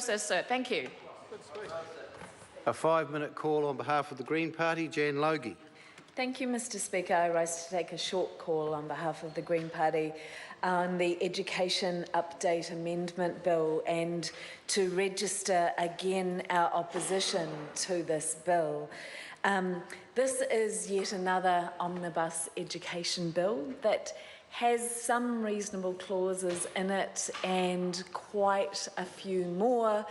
process, sir. Thank you. A 5-minute call on behalf of the Green Party, Jan Logie. Thank you, Mr Speaker. I rise to take a short call on behalf of the Green Party on the Education Update Amendment Bill and to register again our opposition to this bill. This is yet another omnibus education bill that has some reasonable clauses in it and quite a few more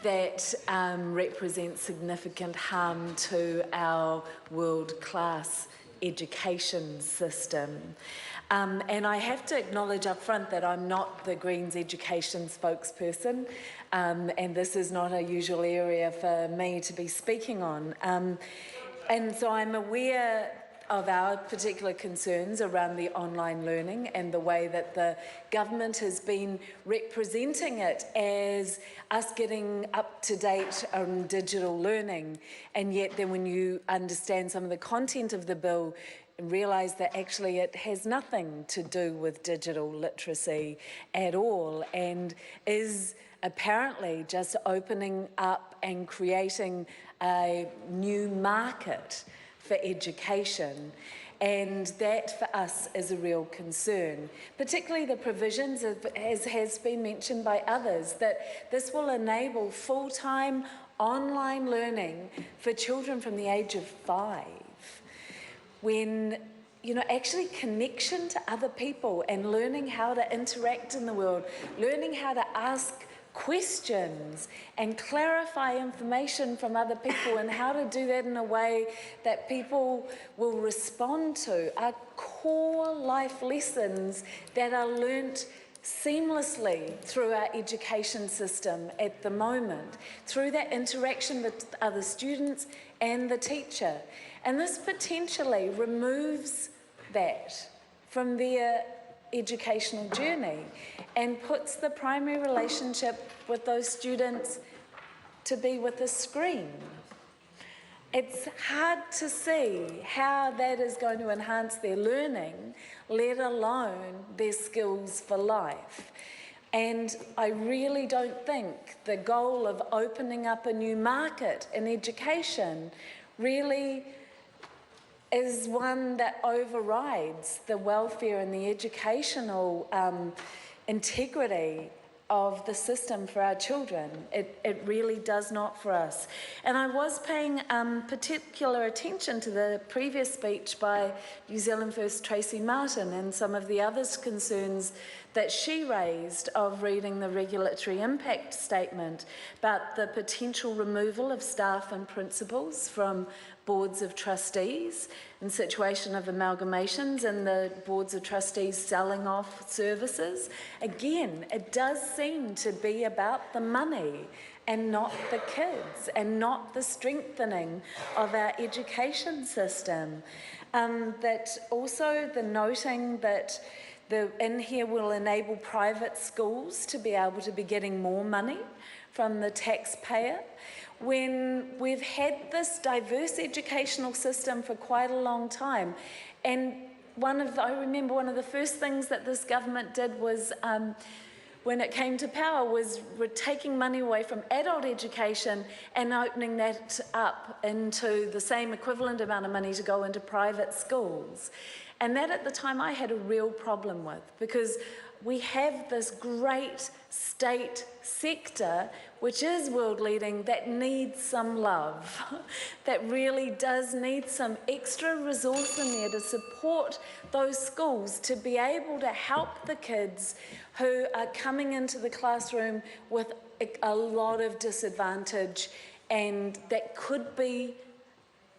that represent significant harm to our world-class education system. And I have to acknowledge up front that I'm not the Greens education spokesperson, and this is not a usual area for me to be speaking on. And so I'm aware of our particular concerns around the online learning and the way that the government has been representing it as us getting up to date on digital learning, and yet then when you understand some of the content of the bill, realise that actually it has nothing to do with digital literacy at all and is apparently just opening up and creating a new market for education, and that for us is a real concern, particularly the provisions, as has been mentioned by others, that this will enable full-time online learning for children from the age of 5, when actually connection to other people and learning how to interact in the world, learning how to ask questions and clarify information from other people and how to do that in a way that people will respond to are core life lessons that are learnt seamlessly through our education system at the moment, through that interaction with other students and the teacher. And this potentially removes that from their educational journey and puts the primary relationship with those students to be with a screen. It's hard to see how that is going to enhance their learning, let alone their skills for life. And I really don't think the goal of opening up a new market in education really is one that overrides the welfare and the educational integrity of the system for our children. It really does not for us. And I was paying particular attention to the previous speech by New Zealand First Tracy Martin and some of the others' concerns that she raised of reading the regulatory impact statement about the potential removal of staff and principals from boards of trustees in situation of amalgamations and the boards of trustees selling off services. Again, it does seem to be about the money and not the kids and not the strengthening of our education system. That also the noting that in here will enable private schools to be able to be getting more money from the taxpayer, when we've had this diverse educational system for quite a long time. And I remember one of the first things that this government did was, when it came to power, was taking money away from adult education and opening that up into the same equivalent amount of money to go into private schools. And that at the time I had a real problem with, because we have this great state sector which is world leading that needs some love, that really does need some extra resource in there to support those schools to be able to help the kids who are coming into the classroom with a lot of disadvantage and that could be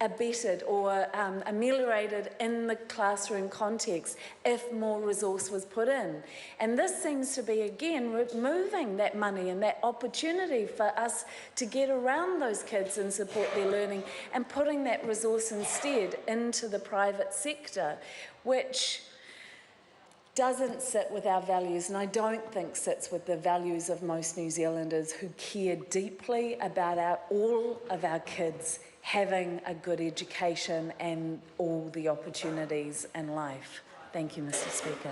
abetted or ameliorated in the classroom context if more resource was put in. And this seems to be, again, removing that money and that opportunity for us to get around those kids and support their learning and putting that resource instead into the private sector, which doesn't sit with our values, and I don't think sits with the values of most New Zealanders who care deeply about all of our kids having a good education and all the opportunities in life. Thank you, Mr. Speaker.